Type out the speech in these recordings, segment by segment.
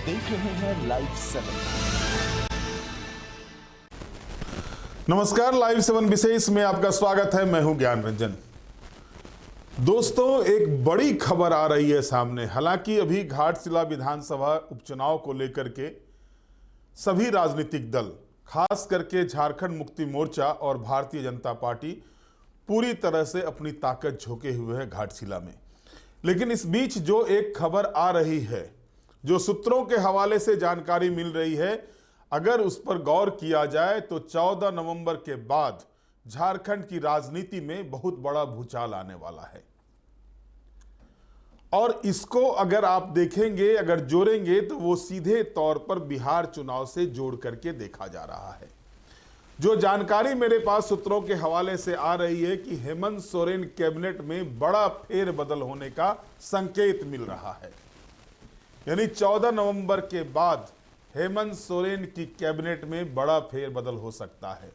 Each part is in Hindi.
देख रहे हैं लाइव 7। नमस्कार, लाइव 7 विशेष में आपका स्वागत है। मैं हूं ज्ञान रंजन। दोस्तों, एक बड़ी खबर आ रही है सामने। हालांकि अभी घाटशिला विधानसभा उपचुनाव को लेकर के सभी राजनीतिक दल, खास करके झारखंड मुक्ति मोर्चा और भारतीय जनता पार्टी पूरी तरह से अपनी ताकत झोंके हुए है घाटशिला में। लेकिन इस बीच जो एक खबर आ रही है, जो सूत्रों के हवाले से जानकारी मिल रही है, अगर उस पर गौर किया जाए तो 14 नवंबर के बाद झारखंड की राजनीति में बहुत बड़ा भूचाल आने वाला है। और इसको अगर आप देखेंगे, अगर जोड़ेंगे, तो वो सीधे तौर पर बिहार चुनाव से जोड़ करके देखा जा रहा है। जो जानकारी मेरे पास सूत्रों के हवाले से आ रही है कि हेमंत सोरेन कैबिनेट में बड़ा फेरबदल होने का संकेत मिल रहा है। यानी 14 नवंबर के बाद हेमंत सोरेन की कैबिनेट में बड़ा फेरबदल हो सकता है।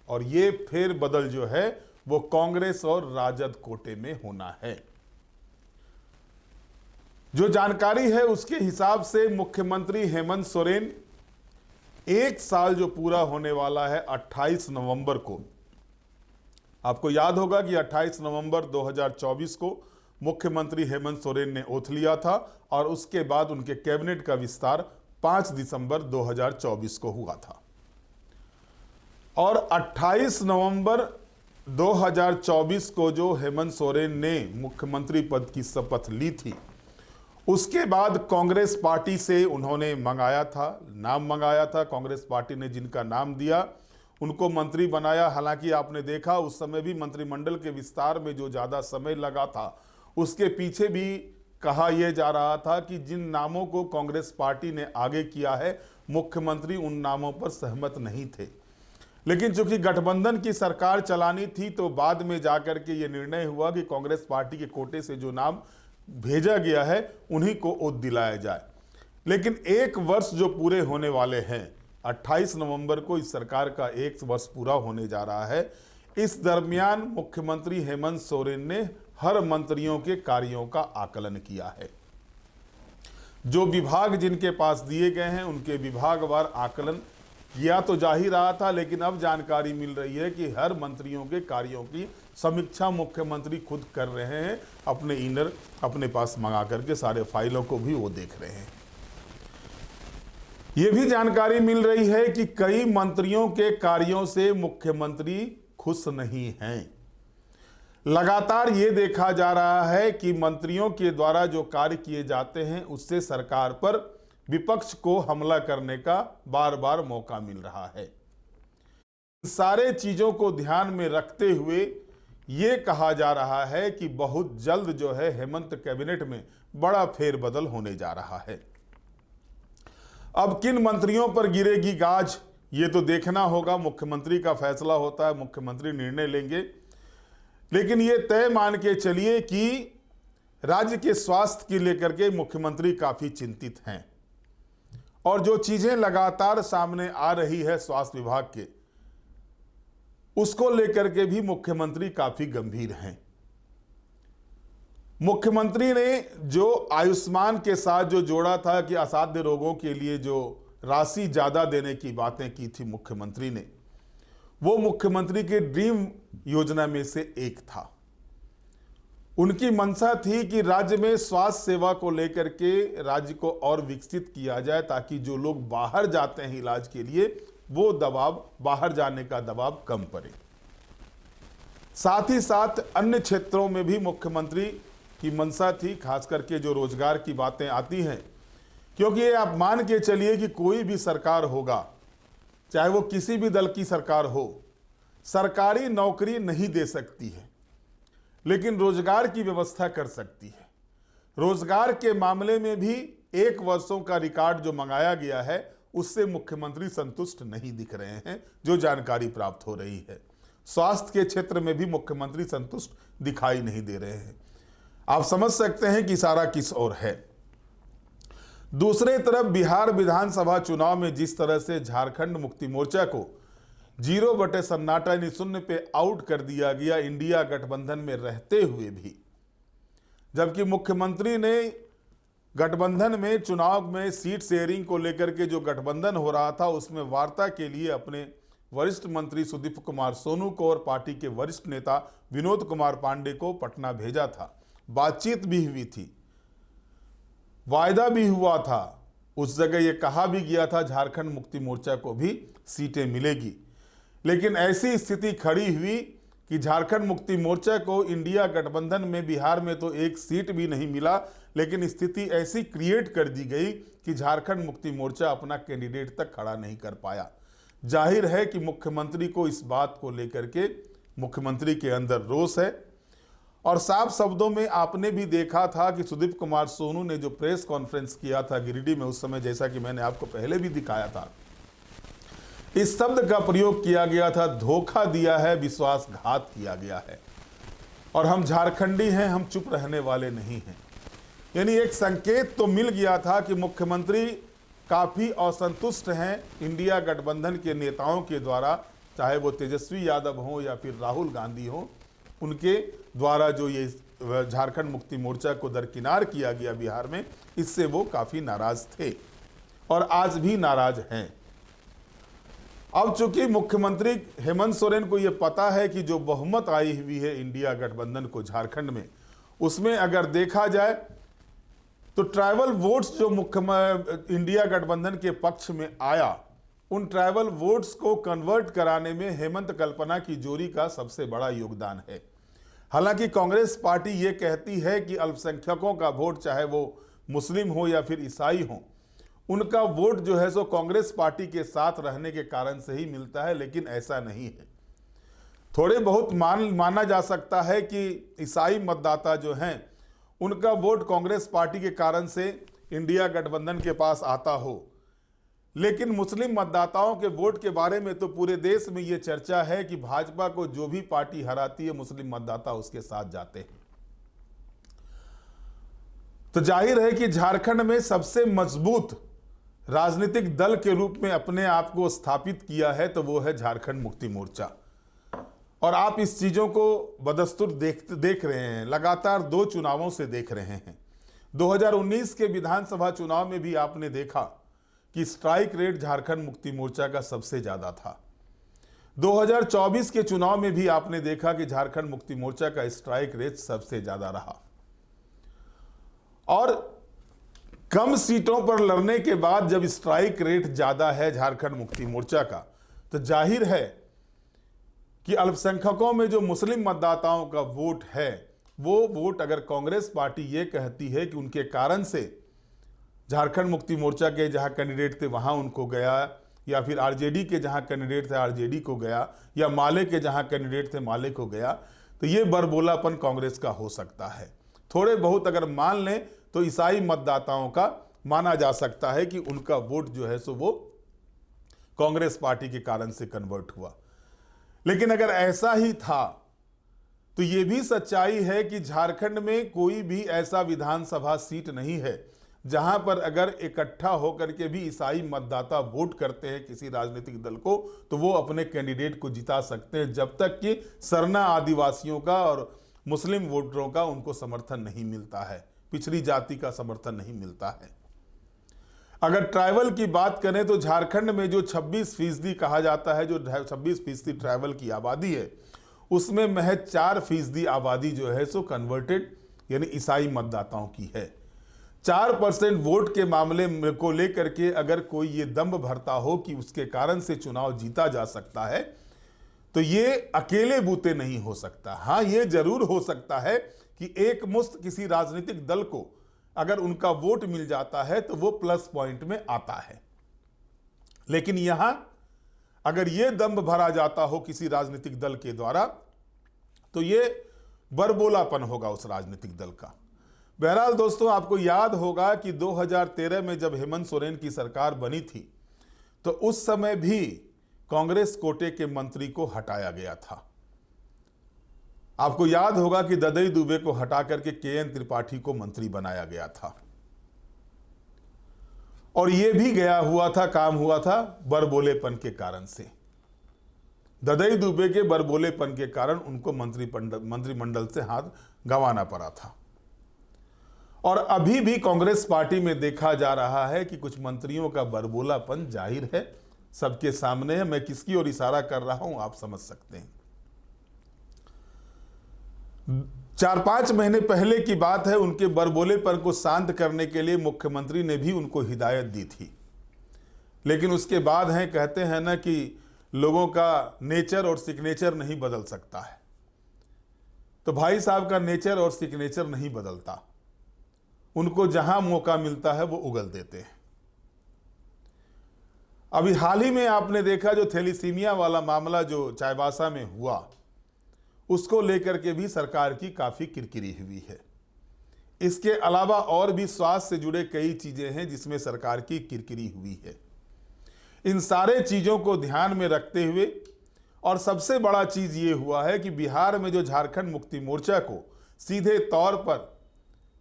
और ये फेरबदल जो है वो कांग्रेस और राजद कोटे में होना है। जो जानकारी है उसके हिसाब से मुख्यमंत्री हेमंत सोरेन एक साल जो पूरा होने वाला है 28 नवंबर को, आपको याद होगा कि 28 नवंबर 2024 को मुख्यमंत्री हेमंत सोरेन ने ओथ लिया था और उसके बाद उनके कैबिनेट का विस्तार 5 दिसंबर 2024 को हुआ था। और 28 नवंबर 2024 को जो हेमंत सोरेन ने मुख्यमंत्री पद की शपथ ली थी, उसके बाद कांग्रेस पार्टी से उन्होंने नाम मंगाया था। कांग्रेस पार्टी ने जिनका नाम दिया उनको मंत्री बनाया। हालांकि आपने देखा उस समय भी मंत्रिमंडल के विस्तार में जो ज़्यादा समय लगा था, उसके पीछे भी कहा यह जा रहा था कि जिन नामों को कांग्रेस पार्टी ने आगे किया है, मुख्यमंत्री उन नामों पर सहमत नहीं थे। लेकिन चूंकि गठबंधन की सरकार चलानी थी, तो बाद में जाकर के ये निर्णय हुआ कि कांग्रेस पार्टी के कोटे से जो नाम भेजा गया है उन्हीं को ओथ दिलाया जाए। लेकिन एक वर्ष जो पूरे होने वाले हैं, 28 नवंबर को इस सरकार का एक वर्ष पूरा होने जा रहा है। इस दरमियान मुख्यमंत्री हेमंत सोरेन ने हर मंत्रियों के कार्यों का आकलन किया है। जो विभाग जिनके पास दिए गए हैं उनके विभागवार आकलन किया तो जा ही रहा था, लेकिन अब जानकारी मिल रही है कि हर मंत्रियों के कार्यों की समीक्षा मुख्यमंत्री खुद कर रहे हैं। अपने इनर अपने पास मंगा करके सारे फाइलों को भी वो देख रहे हैं। ये भी जानकारी मिल रही है कि कई मंत्रियों के कार्यों से मुख्यमंत्री खुश नहीं हैं। लगातार ये देखा जा रहा है कि मंत्रियों के द्वारा जो कार्य किए जाते हैं उससे सरकार पर विपक्ष को हमला करने का बार बार मौका मिल रहा है। सारे चीजों को ध्यान में रखते हुए ये कहा जा रहा है कि बहुत जल्द जो है हेमंत कैबिनेट में बड़ा फेरबदल होने जा रहा है। अब किन मंत्रियों पर गिरेगी गाज, ये तो देखना होगा। मुख्यमंत्री का फैसला होता है, मुख्यमंत्री निर्णय लेंगे। लेकिन ये तय मान के चलिए कि राज्य के स्वास्थ्य के लेकर के मुख्यमंत्री काफी चिंतित हैं। और जो चीजें लगातार सामने आ रही है स्वास्थ्य विभाग के, उसको लेकर के भी मुख्यमंत्री काफी गंभीर हैं। मुख्यमंत्री ने जो आयुष्मान के साथ जो जोड़ा था कि असाध्य रोगों के लिए जो राशि ज्यादा देने की बातें की थी मुख्यमंत्री ने, वो मुख्यमंत्री के ड्रीम योजना में से एक था। उनकी मंशा थी कि राज्य में स्वास्थ्य सेवा को लेकर के राज्य को और विकसित किया जाए, ताकि जो लोग बाहर जाते हैं इलाज के लिए, वो दबाव, बाहर जाने का दबाव कम पड़े। साथ ही साथ अन्य क्षेत्रों में भी मुख्यमंत्री की मंशा थी, खास करके जो रोजगार की बातें आती हैं। क्योंकि ये आप मान के चलिए कि कोई भी सरकार होगा, चाहे वो किसी भी दल की सरकार हो, सरकारी नौकरी नहीं दे सकती है, लेकिन रोजगार की व्यवस्था कर सकती है। रोजगार के मामले में भी 1 वर्षों का रिकॉर्ड जो मंगाया गया है, उससे मुख्यमंत्री संतुष्ट नहीं दिख रहे हैं, जो जानकारी प्राप्त हो रही है। स्वास्थ्य के क्षेत्र में भी मुख्यमंत्री संतुष्ट दिखाई नहीं दे रहे हैं। आप समझ सकते हैं कि इशारा किस ओर है। दूसरे तरफ बिहार विधानसभा चुनाव में जिस तरह से झारखंड मुक्ति मोर्चा को 0 सन्नाटा यानी 0 पे आउट कर दिया गया इंडिया गठबंधन में रहते हुए भी, जबकि मुख्यमंत्री ने गठबंधन में चुनाव में सीट शेयरिंग को लेकर के जो गठबंधन हो रहा था उसमें वार्ता के लिए अपने वरिष्ठ मंत्री सुदीप कुमार सोनू को और पार्टी के वरिष्ठ नेता विनोद कुमार पांडे को पटना भेजा था। बातचीत भी हुई थी, वायदा भी हुआ था, उस जगह यह कहा भी गया था झारखंड मुक्ति मोर्चा को भी सीटें मिलेगी। लेकिन ऐसी स्थिति खड़ी हुई कि झारखंड मुक्ति मोर्चा को इंडिया गठबंधन में बिहार में तो एक सीट भी नहीं मिला, लेकिन स्थिति ऐसी क्रिएट कर दी गई कि झारखंड मुक्ति मोर्चा अपना कैंडिडेट तक खड़ा नहीं कर पाया। जाहिर है कि मुख्यमंत्री को इस बात को लेकर के मुख्यमंत्री के अंदर रोष है और साफ शब्दों में आपने भी देखा था कि सुदीप कुमार सोनू ने जो प्रेस कॉन्फ्रेंस किया था गिरिडीह में, उस समय जैसा कि मैंने आपको पहले भी दिखाया था, इस शब्द का प्रयोग किया गया था, धोखा दिया है, विश्वासघात किया गया है और हम झारखंडी हैं, हम चुप रहने वाले नहीं हैं। यानी एक संकेत तो मिल गया था कि मुख्यमंत्री काफी असंतुष्ट हैं इंडिया गठबंधन के नेताओं के द्वारा, चाहे वो तेजस्वी यादव हो या फिर राहुल गांधी हो, उनके द्वारा जो ये झारखंड मुक्ति मोर्चा को दरकिनार किया गया बिहार में, इससे वो काफी नाराज थे और आज भी नाराज हैं। अब चूंकि मुख्यमंत्री हेमंत सोरेन को यह पता है कि जो बहुमत आई हुई है इंडिया गठबंधन को झारखंड में, उसमें अगर देखा जाए तो ट्राइबल वोट्स जो इंडिया गठबंधन के पक्ष में आया, उन ट्राइबल वोट्स को कन्वर्ट कराने में हेमंत कल्पना की जोड़ी का सबसे बड़ा योगदान है। हालांकि कांग्रेस पार्टी ये कहती है कि अल्पसंख्यकों का वोट, चाहे वो मुस्लिम हो या फिर ईसाई हो, उनका वोट जो है सो कांग्रेस पार्टी के साथ रहने के कारण से ही मिलता है, लेकिन ऐसा नहीं है। थोड़े बहुत माना जा सकता है कि ईसाई मतदाता जो हैं उनका वोट कांग्रेस पार्टी के कारण से इंडिया गठबंधन के पास आता हो, लेकिन मुस्लिम मतदाताओं के वोट के बारे में तो पूरे देश में ये चर्चा है कि भाजपा को जो भी पार्टी हराती है मुस्लिम मतदाता उसके साथ जाते हैं। तो जाहिर है कि झारखंड में सबसे मजबूत राजनीतिक दल के रूप में अपने आप को स्थापित किया है तो वो है झारखंड मुक्ति मोर्चा। और आप इस चीजों को बदस्तूर देख रहे हैं, लगातार 2 चुनावों से देख रहे हैं। 2019 के विधानसभा चुनाव में भी आपने देखा कि स्ट्राइक रेट झारखंड मुक्ति मोर्चा का सबसे ज्यादा था। 2024 के चुनाव में भी आपने देखा कि झारखंड मुक्ति मोर्चा का स्ट्राइक रेट सबसे ज्यादा रहा और कम सीटों पर लड़ने के बाद जब स्ट्राइक रेट ज्यादा है झारखंड मुक्ति मोर्चा का, तो जाहिर है कि अल्पसंख्यकों में जो मुस्लिम मतदाताओं का वोट है, वो वोट अगर कांग्रेस पार्टी ये कहती है कि उनके कारण से झारखंड मुक्ति मोर्चा के जहां कैंडिडेट थे वहां उनको गया, या फिर आरजेडी के जहां कैंडिडेट थे आरजेडी को गया, या माले के जहां कैंडिडेट थे माले को गया, तो ये बरबोलापन कांग्रेस का हो सकता है। थोड़े बहुत अगर मान लें तो ईसाई मतदाताओं का माना जा सकता है कि उनका वोट जो है सो वो कांग्रेस पार्टी के कारण से कन्वर्ट हुआ। लेकिन अगर ऐसा ही था तो ये भी सच्चाई है कि झारखंड में कोई भी ऐसा विधानसभा सीट नहीं है जहां पर अगर इकट्ठा होकर के भी ईसाई मतदाता वोट करते हैं किसी राजनीतिक दल को तो वो अपने कैंडिडेट को जिता सकते हैं, जब तक कि सरना आदिवासियों का और मुस्लिम वोटरों का उनको समर्थन नहीं मिलता है, पिछड़ी जाति का समर्थन नहीं मिलता है। अगर ट्राइबल की बात करें तो झारखंड में जो 26% कहा जाता है, जो 26% ट्राइबल की आबादी है, उसमें महज 4% आबादी जो है सो कन्वर्टेड यानी ईसाई मतदाताओं की है। 4% वोट के मामले को लेकर के अगर कोई ये दम्भ भरता हो कि उसके कारण से चुनाव जीता जा सकता है, तो ये अकेले बूते नहीं हो सकता। हाँ, ये जरूर हो सकता है कि एक मुश्त किसी राजनीतिक दल को अगर उनका वोट मिल जाता है तो वो प्लस पॉइंट में आता है, लेकिन यहां अगर ये दम्भ भरा जाता हो किसी राजनीतिक दल के द्वारा तो ये बरबोलापन होगा उस राजनीतिक दल का। बहरहाल दोस्तों, आपको याद होगा कि 2013 में जब हेमंत सोरेन की सरकार बनी थी तो उस समय भी कांग्रेस कोटे के मंत्री को हटाया गया था। आपको याद होगा कि ददई दुबे को हटा करके केएन त्रिपाठी को मंत्री बनाया गया था और यह भी काम हुआ था बरबोलेपन के कारण से। ददई दुबे के बरबोलेपन के कारण उनको मंत्रिमंडल से हाथ गंवाना पड़ा था और अभी भी कांग्रेस पार्टी में देखा जा रहा है कि कुछ मंत्रियों का बरबोलापन जाहिर है, सबके सामने है। मैं किसकी ओर इशारा कर रहा हूं आप समझ सकते हैं। 4-5 महीने पहले की बात है, उनके बरबोलेपन को शांत करने के लिए मुख्यमंत्री ने भी उनको हिदायत दी थी। लेकिन उसके बाद है, कहते हैं ना कि लोगों का नेचर और सिग्नेचर नहीं बदल सकता है। तो भाई साहब का नेचर और सिग्नेचर नहीं बदलता, उनको जहां मौका मिलता है वो उगल देते हैं। अभी हाल ही में आपने देखा जो थैलीसीमिया वाला मामला जो चाईबासा में हुआ, उसको लेकर के भी सरकार की काफी किरकिरी हुई है। इसके अलावा और भी स्वास्थ्य से जुड़े कई चीजें हैं जिसमें सरकार की किरकिरी हुई है। इन सारे चीजों को ध्यान में रखते हुए, और सबसे बड़ा चीज ये हुआ है कि बिहार में जो झारखंड मुक्ति मोर्चा को सीधे तौर पर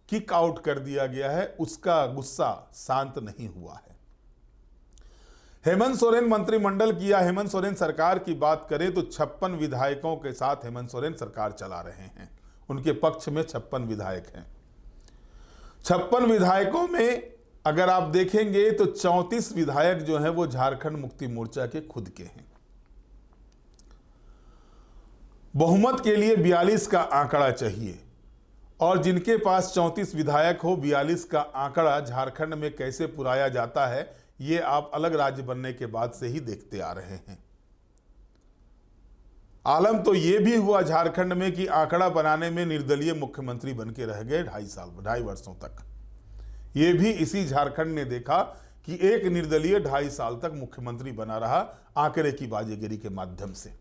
किक आउट कर दिया गया है, उसका गुस्सा शांत नहीं हुआ है। हेमंत सोरेन मंत्रिमंडल की या हेमंत सोरेन सरकार की बात करें तो 56 विधायकों के साथ हेमंत सोरेन सरकार चला रहे हैं। उनके पक्ष में 56 विधायक हैं। 56 विधायकों में अगर आप देखेंगे तो 34 विधायक जो हैं वो झारखंड मुक्ति मोर्चा के खुद के हैं। बहुमत के लिए 42 का आंकड़ा चाहिए, और जिनके पास 34 विधायक हो, 42 का आंकड़ा झारखंड में कैसे पुराया जाता है, ये आप अलग राज्य बनने के बाद से ही देखते आ रहे हैं। आलम तो ये भी हुआ झारखंड में कि आंकड़ा बनाने में निर्दलीय मुख्यमंत्री बन के रह गए 2.5 वर्षों तक। ये भी इसी झारखंड ने देखा कि एक निर्दलीय 2.5 साल तक मुख्यमंत्री बना रहा आंकड़े की बाजीगरी के माध्यम से।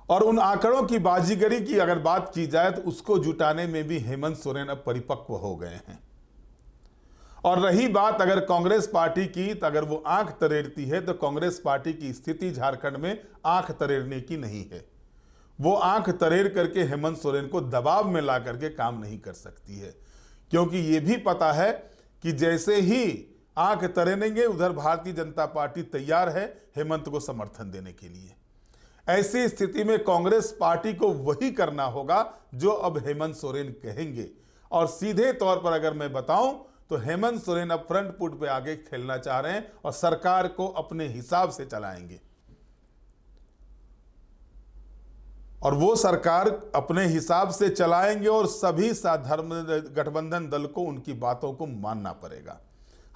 और उन आंकड़ों की बाजीगरी की अगर बात की जाए तो उसको जुटाने में भी हेमंत सोरेन अब परिपक्व हो गए हैं। और रही बात अगर कांग्रेस पार्टी की, तो अगर वो आंख तरेड़ती है तो कांग्रेस पार्टी की स्थिति झारखंड में आंख तरेड़ने की नहीं है। वो आंख तरेड़ करके हेमंत सोरेन को दबाव में ला करके काम नहीं कर सकती है, क्योंकि ये भी पता है कि जैसे ही आंख तरेड़ेंगे उधर भारतीय जनता पार्टी तैयार है हेमंत को समर्थन देने के लिए। ऐसी स्थिति में कांग्रेस पार्टी को वही करना होगा जो अब हेमंत सोरेन कहेंगे। और सीधे तौर पर अगर मैं बताऊं तो हेमंत सोरेन अब फ्रंट फुट पे आगे खेलना चाह रहे हैं और सरकार को अपने हिसाब से चलाएंगे। और वो सरकार अपने हिसाब से चलाएंगे और सभी धर्म गठबंधन दल को उनकी बातों को मानना पड़ेगा।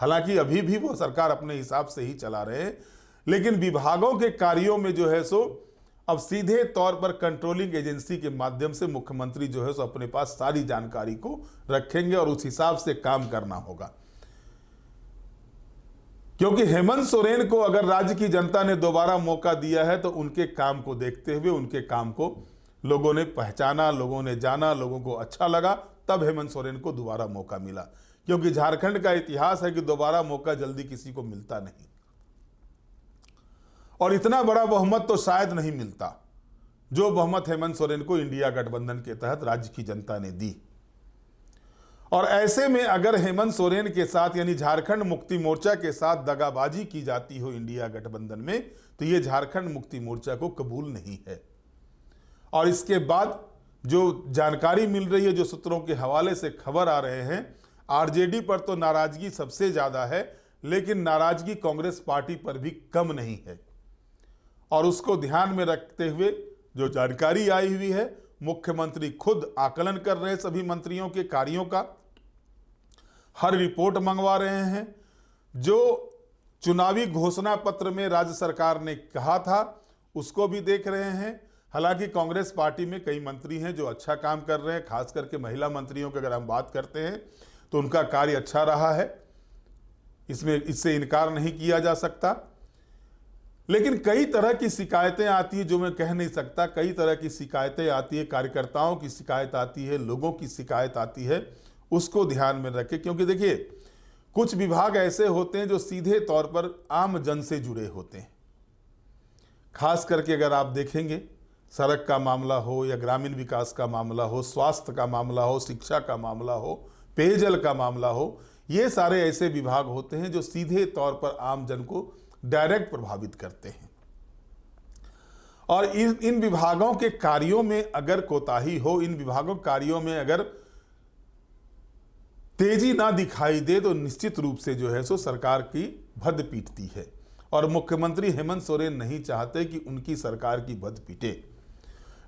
हालांकि अभी भी वो सरकार अपने हिसाब से ही चला रहे हैं, लेकिन विभागों के कार्यों में जो है सो अब सीधे तौर पर कंट्रोलिंग एजेंसी के माध्यम से मुख्यमंत्री जो है सो अपने पास सारी जानकारी को रखेंगे और उस हिसाब से काम करना होगा। क्योंकि हेमंत सोरेन को अगर राज्य की जनता ने दोबारा मौका दिया है तो उनके काम को देखते हुए, उनके काम को लोगों ने पहचाना, लोगों ने जाना, लोगों को अच्छा लगा, तब हेमंत सोरेन को दोबारा मौका मिला। क्योंकि झारखंड का इतिहास है कि दोबारा मौका जल्दी किसी को मिलता नहीं, और इतना बड़ा बहुमत तो शायद नहीं मिलता जो बहुमत हेमंत सोरेन को इंडिया गठबंधन के तहत राज्य की जनता ने दी। और ऐसे में अगर हेमंत सोरेन के साथ यानी झारखंड मुक्ति मोर्चा के साथ दगाबाजी की जाती हो इंडिया गठबंधन में, तो ये झारखंड मुक्ति मोर्चा को कबूल नहीं है। और इसके बाद जो जानकारी मिल रही है, जो सूत्रों के हवाले से खबर आ रहे हैं, आरजेडी पर तो नाराजगी सबसे ज्यादा है, लेकिन नाराजगी कांग्रेस पार्टी पर भी कम नहीं है। और उसको ध्यान में रखते हुए जो जानकारी आई हुई है, मुख्यमंत्री खुद आकलन कर रहे हैं सभी मंत्रियों के कार्यों का, हर रिपोर्ट मंगवा रहे हैं। जो चुनावी घोषणा पत्र में राज्य सरकार ने कहा था उसको भी देख रहे हैं। हालांकि कांग्रेस पार्टी में कई मंत्री हैं जो अच्छा काम कर रहे हैं, खास करके महिला मंत्रियों की अगर हम बात करते हैं तो उनका कार्य अच्छा रहा है, इससे इनकार नहीं किया जा सकता। लेकिन कई तरह की शिकायतें आती है जो मैं कह नहीं सकता, कई तरह की शिकायतें आती है, कार्यकर्ताओं की शिकायत आती है, लोगों की शिकायत आती है, उसको ध्यान में रखें। क्योंकि देखिए, कुछ विभाग ऐसे होते हैं जो सीधे तौर पर आम जन से जुड़े होते हैं। खास करके अगर आप देखेंगे, सड़क का मामला हो या ग्रामीण विकास का मामला हो, स्वास्थ्य का मामला हो, शिक्षा का मामला हो, पेयजल का मामला हो, ये सारे ऐसे विभाग होते हैं जो सीधे तौर पर आम जन को डायरेक्ट प्रभावित करते हैं। और इन विभागों के कार्यों में अगर कोताही हो, इन विभागों कार्यों में अगर तेजी ना दिखाई दे तो निश्चित रूप से जो है सो सरकार की भद्द पीटती है, और मुख्यमंत्री हेमंत सोरेन नहीं चाहते कि उनकी सरकार की भद्द पीटे।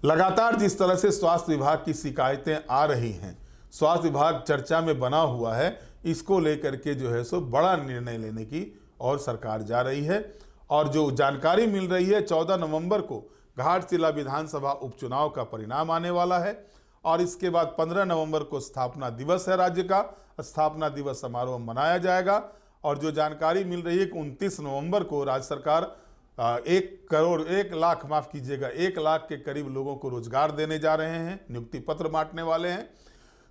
लगातार जिस तरह से स्वास्थ्य विभाग की शिकायतें आ रही हैं, स्वास्थ्य विभाग चर्चा में बना हुआ है, इसको लेकर के जो है सो बड़ा निर्णय लेने की और सरकार जा रही है। और जो जानकारी मिल रही है, 14 नवंबर को घाटशिला विधानसभा उपचुनाव का परिणाम आने वाला है, और इसके बाद 15 नवंबर को स्थापना दिवस है, राज्य का स्थापना दिवस समारोह मनाया जाएगा। और जो जानकारी मिल रही है कि 29 नवंबर को राज्य सरकार 1 लाख के करीब लोगों को रोजगार देने जा रहे हैं, नियुक्ति पत्र बांटने वाले हैं।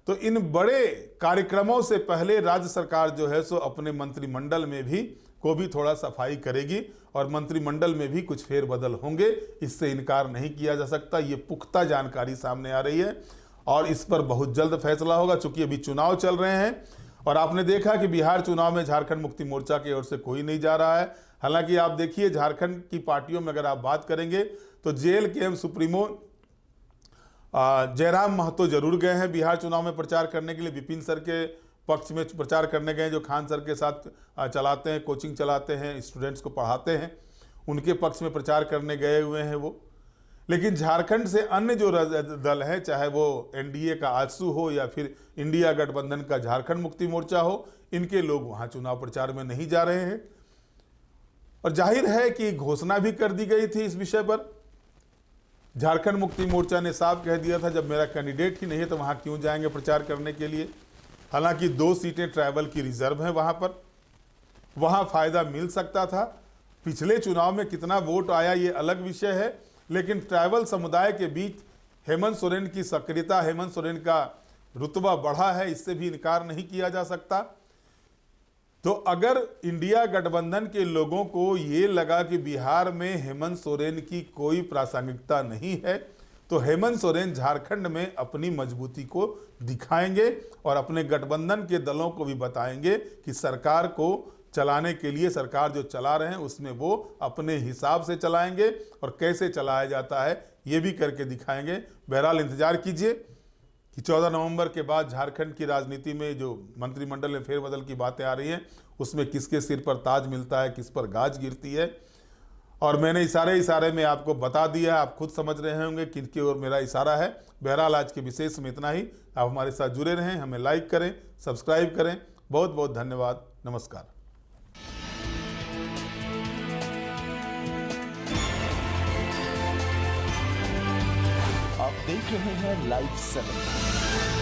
तो इन बड़े कार्यक्रमों से पहले राज्य सरकार जो है सो अपने मंत्रिमंडल में भी थोड़ा सफाई करेगी, और मंत्रिमंडल में भी कुछ फेरबदल होंगे, इससे इनकार नहीं किया जा सकता। ये पुख्ता जानकारी सामने आ रही है, और इस पर बहुत जल्द फैसला होगा। चूंकि अभी चुनाव चल रहे हैं, और आपने देखा कि बिहार चुनाव में झारखंड मुक्ति मोर्चा की ओर से कोई नहीं जा रहा है। हालांकि आप देखिए, झारखंड की पार्टियों में अगर आप बात करेंगे तो JLKM सुप्रीमो जयराम महतो जरूर गए हैं बिहार चुनाव में प्रचार करने के लिए, विपिन सर के पक्ष में प्रचार करने गए, जो खान सर के साथ चलाते हैं, कोचिंग चलाते हैं, स्टूडेंट्स को पढ़ाते हैं, उनके पक्ष में प्रचार करने गए हुए हैं वो। लेकिन झारखंड से अन्य जो दल है, चाहे वो NDA का आजसू हो या फिर इंडिया गठबंधन का झारखंड मुक्ति मोर्चा हो, इनके लोग वहां चुनाव प्रचार में नहीं जा रहे हैं। और जाहिर है कि घोषणा भी कर दी गई थी इस विषय पर। झारखंड मुक्ति मोर्चा ने साफ कह दिया था, जब मेरा कैंडिडेट ही नहीं है तो वहां क्यों जाएंगे प्रचार करने के लिए। हालांकि 2 सीटें ट्राइबल की रिजर्व हैं वहां पर, वहां फायदा मिल सकता था। पिछले चुनाव में कितना वोट आया ये अलग विषय है, लेकिन ट्राइबल समुदाय के बीच हेमंत सोरेन की सक्रियता, हेमंत सोरेन का रुतबा बढ़ा है, इससे भी इनकार नहीं किया जा सकता। तो अगर इंडिया गठबंधन के लोगों को ये लगा कि बिहार में हेमंत सोरेन की कोई प्रासंगिकता नहीं है, तो हेमंत सोरेन झारखंड में अपनी मजबूती को दिखाएंगे, और अपने गठबंधन के दलों को भी बताएंगे कि सरकार को चलाने के लिए, सरकार जो चला रहे हैं उसमें वो अपने हिसाब से चलाएंगे, और कैसे चलाया जाता है ये भी करके दिखाएंगे। बहरहाल इंतजार कीजिए कि 14 नवंबर के बाद झारखंड की राजनीति में जो मंत्रिमंडल में फेरबदल की बातें आ रही हैं, उसमें किसके सिर पर ताज मिलता है, किस पर गाज गिरती है। और मैंने इशारे में आपको बता दिया, आप खुद समझ रहे होंगे किनकी ओर मेरा इशारा है। बहरहाल आज के विशेष में इतना ही। आप हमारे साथ जुड़े रहें, हमें लाइक करें, सब्सक्राइब करें। बहुत बहुत धन्यवाद। नमस्कार। आप देख रहे हैं लाइव 7।